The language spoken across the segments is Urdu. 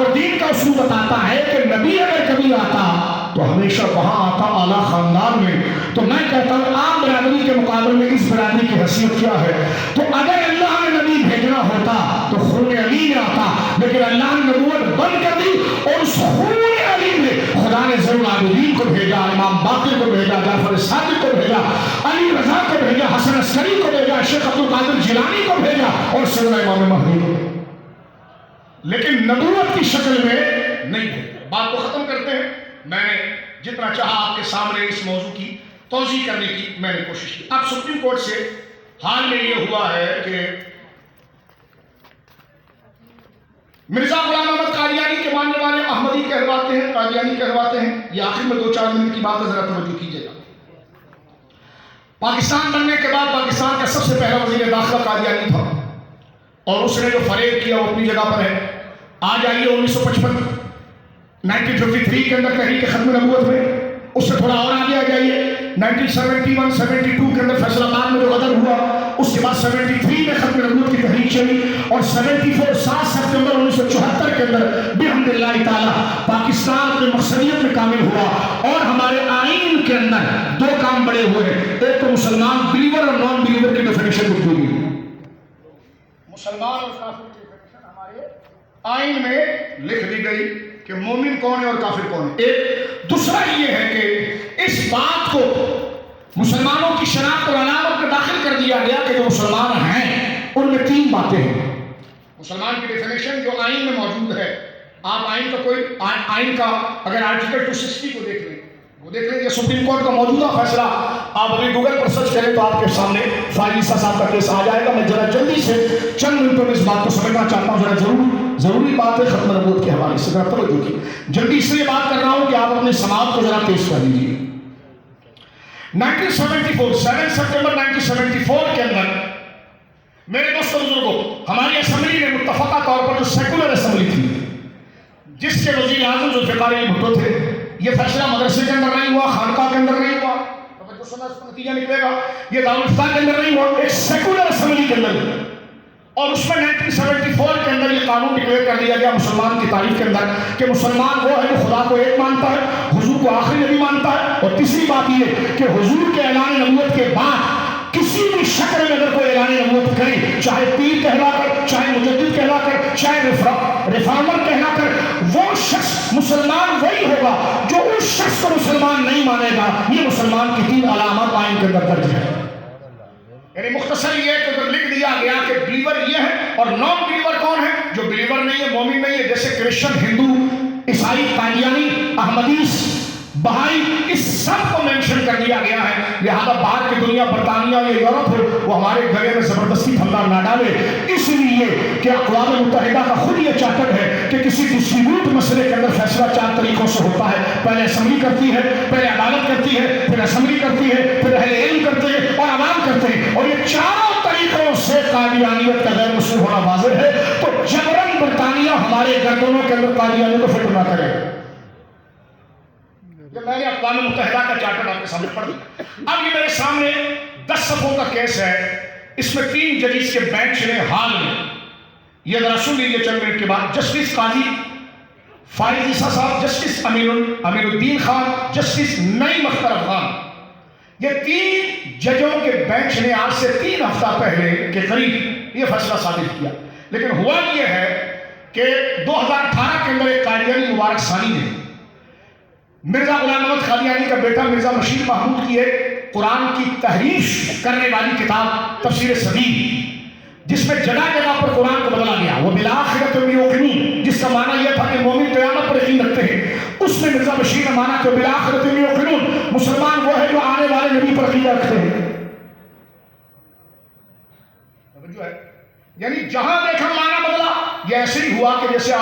اور دین کا اصول بتاتا ہے کہ نبی اگر کبھی آتا تو ہمیشہ وہاں آتا اعلیٰ خاندان میں. تو میں کہتا ہوں عام برادری کے مقابلے میں اس برادری کی حیثیت کیا ہے؟ تو اگر اللہ نے نبی بھیجنا ہوتا تو خون علی میں آتا، لیکن اللہ نے نبوت بند کر دی اور اس خون علی میں خدا نے زین العابدین کو بھیجا، امام باقر کو بھیجا، جعفر صادق کو بھیجا، علی رضا کو بھیجا، حسن عسکری کو بھیجا، شیخ عبد القادر جیلانی کو بھیجا اور سیدنا امام مہدی کو بھیجا، لیکن نبوت کی شکل میں نہیں بھیجا. بات کو ختم کرتے ہیں. میں نے جتنا چاہا آپ کے سامنے اس موضوع کی توضیح کرنے کی میں نے کوشش کی. اب سپریم کورٹ سے حال میں یہ ہوا ہے کہ مرزا غلام احمد قادیانی کے ماننے والے احمدی کہلواتے ہیں، قادیانی کہلواتے ہیں. یہ آخر میں 2-4 منٹ کی بات ہے، ذرا توجہ کیجیے گا. پاکستان بننے کے بعد پاکستان کا سب سے پہلا وزیر داخلہ قادیانی تھا اور اس نے جو فریب کیا وہ اپنی جگہ پر ہے. آج آئیے 1953 کے اندر تحریک ختم نبوت میں، اس سے تھوڑا اور آگے آ جائیے 1971-72 کے اندر فیصل آباد میں جو غدر ہوا، اس کے بعد 73 میں ختم نبوت کی تحریک چلی اور 74 7 ستمبر 1974 کے اندر بحمد اللہ تعالی پاکستان اپنے مقصدیت میں کامل ہوا. اور ہمارے آئین کے اندر 2 کام بڑے ہوئے ہیں. ایک تو مسلمان بلیور اور نان بلیور کی ڈیفینیشن لکھ دی گئی. مسلمان اور کافر کی ڈیفینیشن ہمارے آئین میں لکھ دی گئی کہ مومن کون ہے اور کافر کون ہے. ایک دوسرا یہ ہے کہ اس بات کو مسلمانوں کی شناخت اور علامت میں داخل کر دیا گیا کہ جو مسلمان ہیں ان میں 3 باتیں ہیں. مسلمان کی ڈیفینیشن جو آئین میں موجود ہے، آپ آئین کا کوئی آئین کا اگر آرٹیکل 260 کو دیکھ لیں، وہ دیکھ لیں. یہ سپریم کورٹ کا موجودہ فیصلہ آپ ابھی گوگل پر سرچ کریں تو آپ کے سامنے فائزہ صاحب کا کیس آ جائے گا. میں ذرا جلدی سے چند منٹوں میں اس بات کو سمجھنا چاہتا ہوں. ذرا ضروری بات ہے ختم نبوت کے حوالے سے، ذرا توجہ کی. جلدی اس لیے بات کر رہا ہوں کہ آپ اپنے سماعت کو ذرا تیز کر دیجیے. 1974 7 ستمبر 1974 کے اندر میرے دوستوں بزرگوں، ہماری اسمبلی میں متفقہ طور پر جو سیکولر اسمبلی تھی جس کے وزیر اعظم ذوالفقار علی بھٹو تھے، یہ فیصلہ مدرسے کے اندر نہیں ہوا، خانقاہ کے اندر نہیں ہوا، توجہ سنا اس کا نتیجہ نکلے گا. یہ دارالفتہ کے اندر نہیں ہوا، ایک سیکولر اسمبلی کے اندر. اور اس میں 1974 کے اندر یہ قانون ڈکلیئر کر دیا گیا مسلمان کی تاریخ کے اندر کہ مسلمان وہ ہے جو خدا کو ایک مانتا ہے، حضور کو آخری نبی مانتا ہے. اور تیسری بات یہ کہ حضور کے اعلان نبوت کے بعد کسی بھی شکل میں اگر کوئی اعلان نبوت کرے، چاہے پیر کہلا کر، چاہے مجدد کہلا کر، چاہے ریفارمر کہلا کر، وہ شخص مسلمان وہی ہوگا. جو اس شخص کو مسلمان نہیں مانے گا، یہ مسلمان کی 3 علامات آئین کے اندر درج ہے. یعنی مختصر یہ کہ اگر لکھ دیا گیا کہ بلیور یہ ہے اور نان بلیور کون ہے، جو بلیور نہیں ہے، مومن نہیں ہے، جیسے کرسچن، ہندو، عیسائی، قادیانی، احمدیس، بہائی، اس سب کو مینشن کر دیا گیا ہے. لہذا باہر کی دنیا، برطانیہ یا یورپ ہو، وہ ہمارے گلے میں زبردستی پھندا نہ ڈالے. اس لیے کہ اقوام متحدہ کا خود یہ چارٹر ہے کہ کسی ڈسپیوٹ مسئلے کے اندر فیصلہ 4 طریقوں سے ہوتا ہے. پہلے اسمبلی کرتی ہے، پہلے عدالت کرتی ہے، پھر اسمبلی کرتی ہے، پھر اہل علم کرتے ہیں اور عوام کرتے ہیں. اور یہ چاروں طریقوں سے قادیانیت کا غیر مشروع ہونا واضح ہے. تو جبراً برطانیہ ہمارے گردنوں کے اندر قادیانی کو فٹ نہ کرے. یہ میں نے اقوام متحدہ کا چارٹر آپ کے سامنے پڑھ دیا. اب یہ میرے سامنے 10 صفحوں کا کیس ہے. اس میں 3 ججز کے بینچ نے حال میں، یہ ذرا سن لیجیے چند منٹ کے بعد، جسٹس قاضی فائز عیسیٰ صاحب، جسٹس امیر الدین خان، جسٹس نعیم اختر افغان، یہ 3 ججوں کے بینچ نے آج سے 3 ہفتہ پہلے کے قریب یہ فیصلہ صادر کیا. لیکن ہوا یہ ہے کہ 2018 کے اندر ایک قادیانی مبارک ثانی نے مرزا غلام احمد قادیانی کا بیٹا مرزا بشیر محمود کی ایک قرآن کی تحریف کرنے والی کتاب تفسیر صغیر، جس میں جگہ جگہ پر قرآن کو بدلا گیا، وہ بالآخرۃ هم یوقنون، جس کا معنی یہ تھا کہ مومن قیامت پر یقین رکھتے ہیں. اس میں مرزا بشیر نے مانا کہ بالآخرۃ هم یوقنون، مسلمان وہ ہے جو آنے والے نبی پر عقیدہ رکھتے ہیں. یعنی جہاں دیکھا معنی بدلا. یہ ایسے ہی ہوا کہ جیسے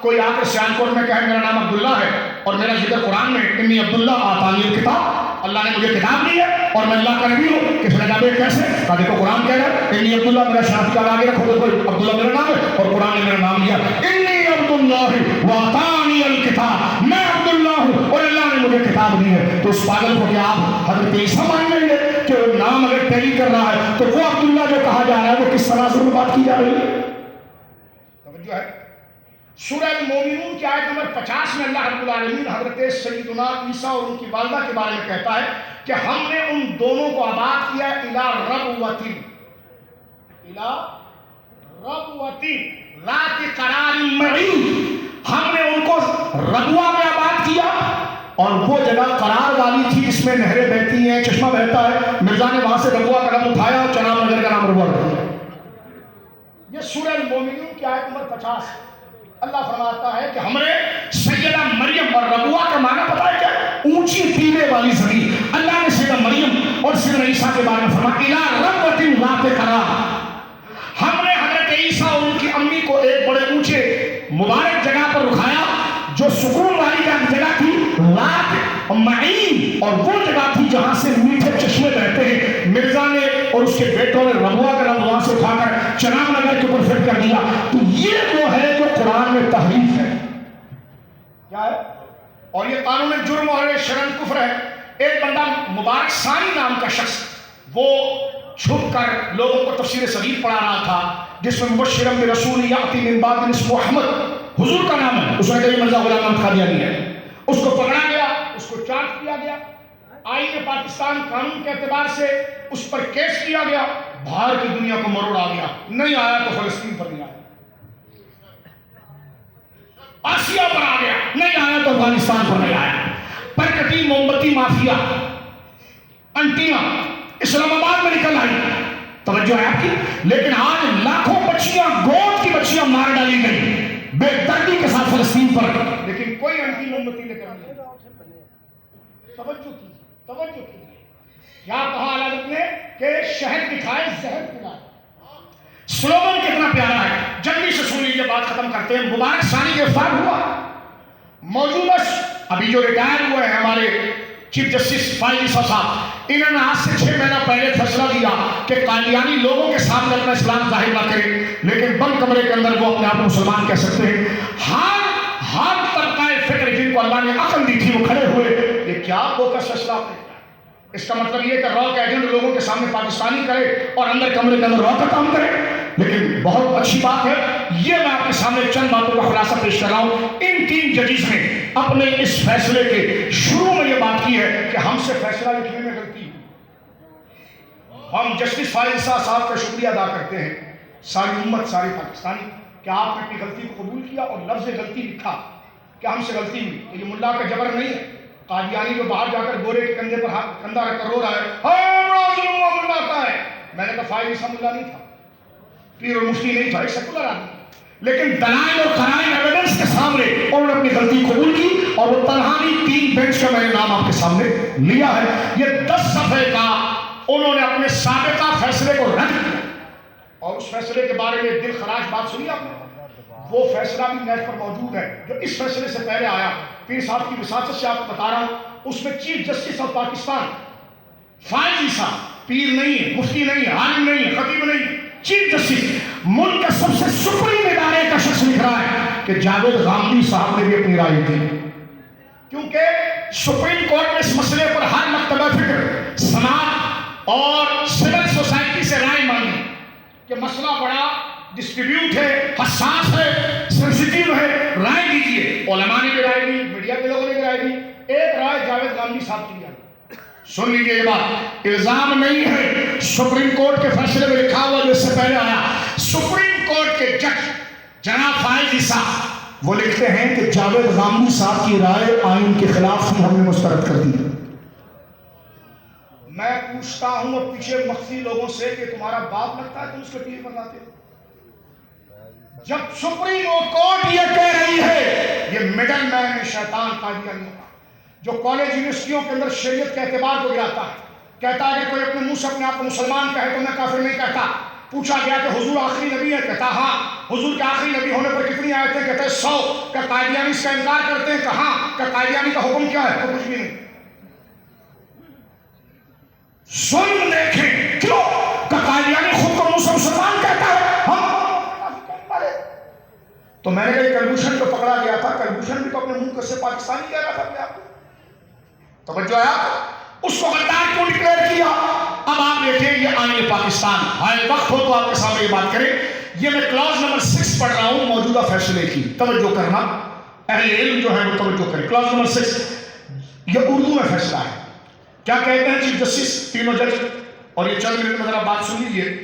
کوئی آ کر سیالکوٹ میں کہے میرا نام عبداللہ ہے اور میرا ذکر قرآن میں انی عبداللہ آتانی الکتاب، اللہ نے مجھے کتاب دی ہے اور میں اللہ کا نبی ہوں. کس نے کہا کیسے؟ کہا دیکھو قرآن کہہ رہا ہے انی عبداللہ، میرا شناخت کارڈ آگے رکھو تو کوئی عبداللہ میرا نام ہے اور قرآن نے میرا نام لیا انی عبداللہ وآتانی الکتاب، میں عبداللہ ہوں اور اللہ نے مجھے کتاب دی ہے. تو اس پاگل کو کیا آپ حضرت عیسیٰ مان لیں گے کہ نام اگر ٹیلی کر رہا ہے تو وہ عبداللہ جو کہا جا رہا ہے وہ کس طرح سے بات کی جا رہی ہے؟ توجہ ہے. سورہ المومنون کی آیت نمبر 50 میں اللہ رب العالمین حضرت سیدنا عیسیٰ اور ان کی والدہ کے بارے میں کہتا ہے کہ ہم نے ان دونوں کو آباد کیا الی ربوۃ ذات قرار معین، ہم نے ان کو ربوہ میں آباد کیا اور وہ جگہ قرار والی تھی جس میں نہریں بہتی ہیں، چشمہ بہتا ہے۔ مرزا نے وہاں سے ربوہ کا نام اٹھایا اور چناب نگر کا نام ربوہ رکھ دیا۔ یہ سورہ المومنون کی آیت نمبر 50۔ اللہ فرماتا ہے کہ ہم نے سیدہ مریم، اور ربوہ کا معنی پتہ ہے کیا؟ اونچی ٹیلے والی زمین۔ اللہ نے سیدہ مریم اور سیدہ عیسیٰ کے بارے میں فرمایا الی ربوۃ ذات قرار، ہم نے حضرت عیسیٰ اور ان کی امی کو ایک بڑے اونچے مبارک جگہ پر رکھایا جو سکون والی جگہ تھی، ذات معین، اور وہ جگہ تھی جہاں سے میٹھے چشمے بہتے ہیں۔ مرزا نے اور اس کے بیٹوں نے ربوہ کا نام وہاں سے اٹھا کر چناب نگر کے اوپر فٹ کر دیا۔ تو یہ وہ ہے جو قرآن میں تحریف ہے، کیا ہے؟ اور یہ قانون جرم اور شرم کفر ہے۔ ایک بندہ مبارک ثانی نام کا شخص، وہ چھپ کر لوگوں کو تفسیر صغیر پڑھا رہا تھا جس میں مبشرا برسول یاتی من بعد اسمہ احمد، حضور کا نام ہے۔ اس نے کہا مرزا غلام احمد قادیانی ہے۔ اس کو پکڑا گیا، اس کو چارج کیا گیا، آئین پاکستان قانون کے اعتبار سے اس پر کیس کیا گیا، باہر کی دنیا کو مروڑ آ گیا، نہیں آیا تو فلسطین پر نہیں آیا، آسیا پر آ گیا، نہیں آیا تو افغانستان پر نہیں آیا۔ پرکٹی موم بتی مافیا انٹینا اسلام آباد میں نکل آئی، توجہ ہے آپ کی، لیکن آج لاکھوں بچیاں، گود کی بچیاں مار ڈالی گئی بے دردی کے ساتھ فلسطین پر، لیکن کوئی انٹی موم بتی لے کر نہیں۔ توجہ کی کیا کہا علامت نے کہ شہد دکھائے زہر پلائے۔ سلوگن کتنا پیارا ہے، جلدی سے سن لیجیے، بات ختم کرتے ہیں۔ مبارک ثانی گرفتار ہوا، موجودہ ابھی جو ریٹائر ہوئے ہیں ہمارے چیف جسٹس فائز عیسیٰ صاحب، انہوں نے آج سے 6 مہینہ پہلے فیصلہ دیا کہ قادیانی لوگوں کے سامنے اپنا اسلام ظاہر نہ کرے، لیکن بند کمرے کے اندر وہ اپنے آپ کو مسلمان کہہ سکتے ہیں۔ ہر طبقہ فکر جن کو اللہ نے عقل دی تھی وہ کھڑے ہوئے۔ یہ کیا بوکس فیصلہ ہے؟ اس کا مطلب یہ کہ را کا ایجنٹ لوگوں کے سامنے پاکستانی کرے اور اندر کمرے کے اندر را کا کام کرے، لیکن بہت اچھی بات ہے۔ یہ میں آپ کے سامنے چند باتوں کا خلاصہ پیش کر رہا ہوں۔ ان 3 ججز نے اپنے اس فیصلے کے شروع میں یہ بات کی ہے کہ ہم سے فیصلہ لکھنے میں غلطی ہوئی۔ ہم جسٹس فائز عیسیٰ صاحب کا شکریہ ادا کرتے ہیں، ساری امت، سارے پاکستانی، کہ آپ نے اپنی غلطی کو قبول کیا اور لفظ غلطی لکھا کہ ہم سے غلطی ہوئی۔ یہ ملا کا جبر نہیں ہے۔ قادیانی جو باہر جا کر گورے کے کندھے پر کندھا رکھ کر رو رہا ہے، بڑا ظلم ہوا ملا کا ہے، میں نے کہا فائز عیسیٰ ملا نہیں تھا، پیر اور مفتی نہیں تھا، ایک سیکولر آدمی، لیکن دلائل اور قرائن ایویڈنس کے سامنے انہوں نے اپنی غلطی قبول کی، اور وہ تنہانی 3 بینچ کا میں نے نام آپ کے سامنے لیا ہے۔ یہ 10 صفحے کا انہوں نے اپنے سابقہ فیصلے کو رد کیا، اور اس فیصلے کے بارے میں دل خراش بات سنی آپ نے، وہ فیصلہ بھی نیٹ پر موجود ہے جو اس فیصلے سے پہلے آیا۔ پیر صاحب کی وساطت سے آپ کو بتا رہا ہوں، اس میں چیف جسٹس آف پاکستان فائز عیسیٰ، پیر نہیں ہے، مفتی نہیں ہے، عالم نہیں ہے، خطیب نہیں ہے، چیف جسٹس، ملک کا سب سے سپریم ادارے کا شخص لکھ رہا ہے کہ جاوید غامدی صاحب نے بھی اپنی رائے دی، کیونکہ سپریم کورٹ نے اس مسئلے پر ہر مکتبہ فکر، سماعت اور سول سوسائٹی سے رائے مانگی کہ مسئلہ بڑا ڈسٹریبیوٹ ہے، حساس ہے، سینسیٹیو ہے، رائے دیجیے۔ علماء نے بھی رائے دی، میڈیا کے لوگوں نے بھی رائے دی، ایک رائے جاوید غامدی صاحب کی آئی۔ سن لیجیے یہ بات، الزام نہیں ہے، سپریم کورٹ کے فیصلے میں لکھا ہوا جو اس سے پہلے آیا، سپریم کورٹ کے جج جناب فائز عیسیٰ وہ لکھتے ہیں کہ جاوید غامدی صاحب کی رائے آئین کے خلاف تھی، ہم نے مسترد کر دی۔ میں پوچھتا ہوں اور پیچھے مخفی لوگوں سے کہ تمہارا باپ لگتا ہے تم اس کے پیر پر لاتے ہو؟ جب سپریم کورٹ یہ کہہ رہی ہے، یہ مڈل مین ہے شیطان قادیانیوں کا، جو کالج یونیورسٹیوں کے اندر شریعت کے اعتبار کو گراتا ہے، کہتا ہے کہ کوئی اپنے منہ سے اپنے آپ کو مسلمان کہے تو میں کافر نہیں کہتا۔ پوچھا گیا کہ حضور آخری نبی ہے، کہتا ہاں۔ حضور کے آخری نبی ہونے پر کتنی آیتیں؟ کہتے ہیں 100۔ کہ قادیانی اس کا انکار کرتے ہیں، کہاں؟ کہ قادیانی کا حکم کیا ہے؟ تو کچھ بھی نہیں۔ سن دیکھیں کیوں کہ قادیانی خود کو مسلمان کہتا ہے، ہم تو میں نے کہا کلبھوشن کو پکڑا گیا تھا، کلبھوشن بھی تو اپنے منہ سے پاکستانی کہہ رہا تھا اپنے آپ کو، توجہ ہے، اس کو غدار کیوں ڈکلیئر کیا؟ اب آپ دیکھیں یہ آئین پاکستان، ہائے وقت ہو تو آپ کے سامنے یہ بات کریں، یہ میں کلاس نمبر 6 پڑھ رہا ہوں موجودہ فیصلے کی، توجہ کرنا، اہل علم جو ہے وہ توجہ کریں۔ کلاس نمبر 6 یہ اردو میں فیصلہ ہے۔ کیا کہتے ہیں چیف جسٹس تینوں جج، اور یہ چند منٹ میں ذرا بات سن لیجیے۔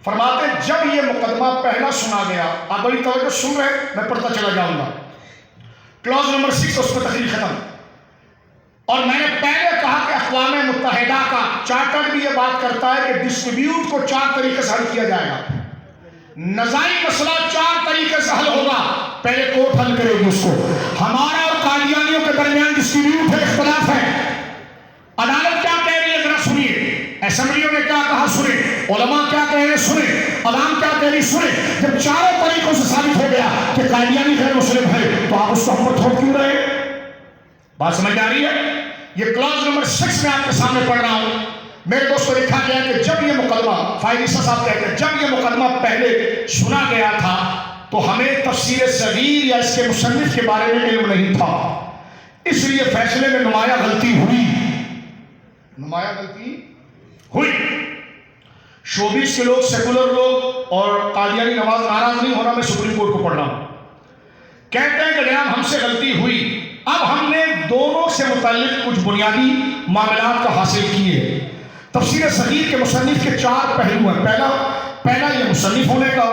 فرماتے ہیں جب یہ مقدمہ پہلا سنا گیا، آپ بڑی توجہ سن رہے ہیں، میں پڑھتا چلا جاؤں گا۔ کلاس نمبر 6 اس پر تقریر ختم۔ اور میں نے پہلے کہا کہ اقوام متحدہ کا چارٹر بھی یہ بات کرتا ہے کہ ڈسٹریبیوٹ کو 4 طریقے سے حل کیا جائے گا۔ نزاعی مسئلہ 4 طریقے سے حل ہوگا، پہلے کورٹ حل کرے گی اس کو۔ ہمارا اور قادیانیوں کے درمیان ڈسٹریبیوٹ ہے، اختلاف ہے، عدالت کیا کہہ رہی ہے ذرا سنیے، اسمبلیوں نے کیا کہا سنیں، علماء کیا کہہ رہے ہیں سنیں، عوام کیا کہہ رہی سنیں۔ جب 4 طریقوں سے ثابت ہو گیا کہ قادیانی غیر مسلم ہے تو آپ اس کو ہم پر تھوپ کیوں رہے؟ بات سمجھ آ رہی ہے؟ یہ کلاس نمبر 6 میں آپ کے سامنے پڑھ رہا ہوں۔ میرے دوست کو لکھا گیا کہ جب یہ مقدمہ، فائد عیسیٰ صاحب کہتے ہیں جب یہ مقدمہ پہلے سنا گیا تھا تو ہمیں تفسیر صغیر یا اس کے مصنف کے بارے میں علم نہیں تھا، اس لیے فیصلے میں نمایاں غلطی ہوئی۔ نمایاں غلطی ہوئی۔ شوبیز کے لوگ، سیکولر لوگ اور قادیانی نواز ناراض نہیں ہونا، میں سپریم کورٹ کو پڑھ رہا ہوں۔ کہتے ہیں کہ جناب ہم سے غلطی ہوئی، اب ہم نے دونوں سے متعلق کچھ بنیادی معاملات کا حاصل کیے۔ تفسیر صغیر کے مصنف کے 4 پہلو ہیں۔ پہلا یہ مصنف ہونے کا،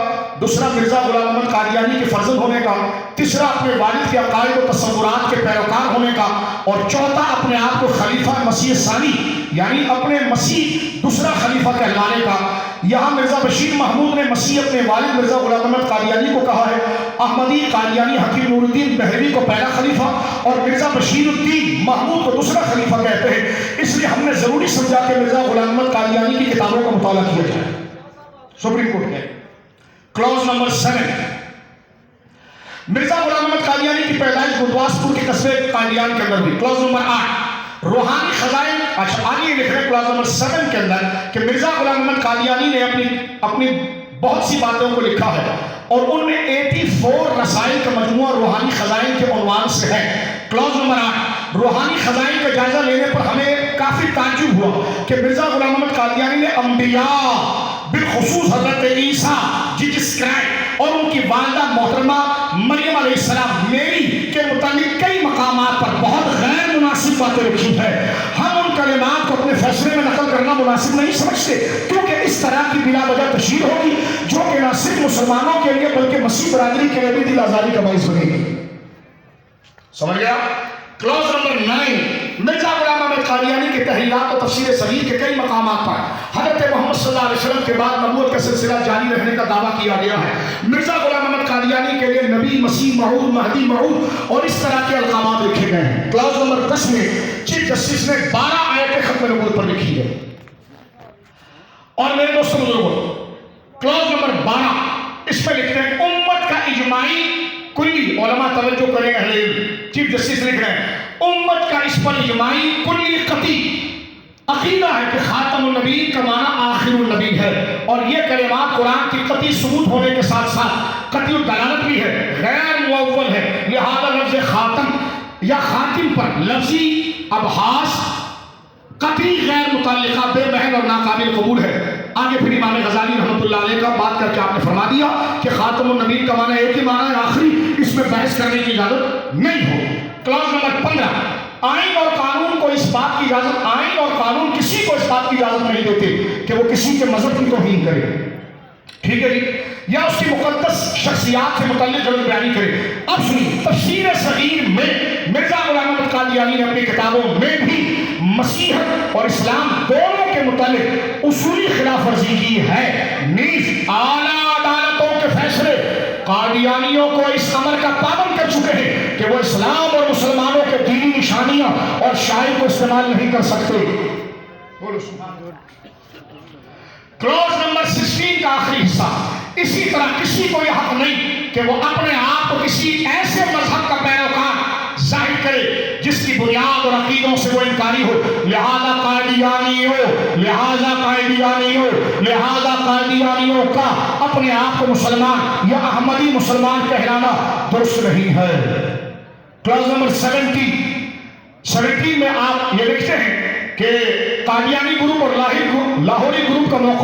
دوسرا مرزا غلام احمد قادیانی کے فرزند ہونے کا، تیسرا اپنے والد کے عقائد و تصورات کے پیروکار ہونے کا، اور چوتھا اپنے آپ کو خلیفہ مسیح ثانی یعنی اپنے مسیح دوسرا خلیفہ کہلانے کا۔ یہاں مرزا بشیر محمود نے مسیح اپنے والد مرزا غلام احمد قادیانی کو کہا ہے، احمدی قادیانی حکیم نور الدین بہلوی کو پہلا خلیفہ اور مرزا بشیر الدین محمود کو دوسرا خلیفہ کہتے ہیں۔ اس لیے ہم نے ضروری سمجھا کہ مرزا غلام احمد قادیانی کی کتابوں کا مطالعہ کیا جائے۔ سپریم کورٹ نے کلاس نمبر 7 مرزا غلام احمد قادیانی کی پیدائش گرداسپور کے قصبے قادیان کے اندر ہوئی۔ کلاس نمبر 8 روحانی خزائن، اچھا آگے لکھ رہے ہیں کلاس نمبر 7 کے اندر کہ مرزا غلام احمد قادیانی نے اپنی بہت سی باتوں کو لکھا ہے اور ان میں 84 رسائل کا مجموعہ روحانی خزائن کے عنوان سے ہے۔ کلاس نمبر 8 روحانی خزائن کا جائزہ لینے پر ہمیں کافی تعجب ہوا کہ مرزا غلام احمد قادیانی نے انبیاء بالخصوص حضرت عیسیٰ جیسس کرائسٹ اور ان کی والدہ محترمہ مریم علیہ السلام میری کے متعلق کئی مقامات پر بہت غیر مناسب باتیں لکھی ہے۔ ہم ان کلمات کو اپنے فیصلے میں نقل کرنا مناسب نہیں سمجھتے، کیونکہ اس طرح کی بلا وجہ تشہیر ہوگی جو کہ نہ صرف مسلمانوں کے لیے بلکہ مسیح برادری کے لیے بھی دل آزاری کا باعث بنے گی۔ سمجھ گیا؟ کلاس نمبر 9 مرزا غلام احمد قادیانی کے تحریرات و تفسیر صغیر کے کئی مقامات پر حضرت محمد صلی اللہ علیہ وسلم کے بعد نبوت کا سلسلہ جاری رہنے کا دعویٰ کیا گیا ہے۔ مرزا غلام احمد قادیانی کے لیے نبی، مسیح، موعود، مہدی، موعود اور اس طرح کے القابات لکھے گئے ہیں۔ کلاس نمبر 10 میں چیف جسٹس نے 12 آیتیں ختم نبوت پر لکھی ہے۔ اور میرے دوستوں بزرگوں کلاس نمبر 12 اس میں لکھتے ہیں امت کا اجماعی کلی، علماء توجہ کریں اہل علم، چیف جسٹس لکھ رہے ہیں امت کا اس پر اجماعی کلی قطعی عقیدہ ہے کہ خاتم النبی کا معنی آخر النبی ہے، اور یہ کلمات قرآن کی قطعی ثبوت ہونے کے ساتھ ساتھ قطعی الدلالت بھی ہے، غیر معول ہے، لہذا لفظ خاتم یا خاتم پر لفظی ابحاث قطعی غیر متعلقہ، بے محل اور ناقابل قبول ہے۔ آگے پھر امام غزالی رحمۃ اللہ علیہ کا بات کر کے آپ نے فرما دیا کہ خاتم النبی کا معنی ایک ہی معنی ہے آخری، اس میں بحث کرنے کی اجازت نہیں ہوگی۔ کلاس نمبر 15 آئین اور قانون کو اس بات کی اجازت، آئین اور قانون کسی کو اس بات کی اجازت نہیں دیتے کہ وہ کسی کے مذہب کی توہین کرے، ٹھیک ہے جی، یا اس کی مقدس شخصیات سے متعلق غلط بیانی کرے۔ اب سنیے تفسیر صغیر میں مرزا غلام احمد قادیانی نے اپنی کتابوں میں بھی مسیحیت اور اسلام دونوں کے متعلق اصولی خلاف ورزی کی ہے، نیز اعلیٰ عدالتوں کے فیصلے قادیانیوں کو اس امر کا پابند کر چکے ہیں کہ وہ اسلام اور مسلمانوں کے دینی نشانیاں اور شاعر کو استعمال نہیں کر سکتے۔ بولو سبحان اللہ۔ کلاس نمبر 16 کا آخری حصہ، اسی طرح کسی کو یہ حق نہیں کہ وہ اپنے آپ کو کسی ایسے مذہب کا پیروکار ظاہر کرے جس کی بنیاد اور عقیدوں سے وہ انکاری ہو، لہذا قادیانیوں کا اپنے آپ کو مسلمان یا احمدی مسلمان کہلانا درست نہیں ہے۔ کلاس نمبر 17 میں آپ یہ لکھتے ہیں کہ قادیانی گروپ اور لاہوری گروپ کا موقع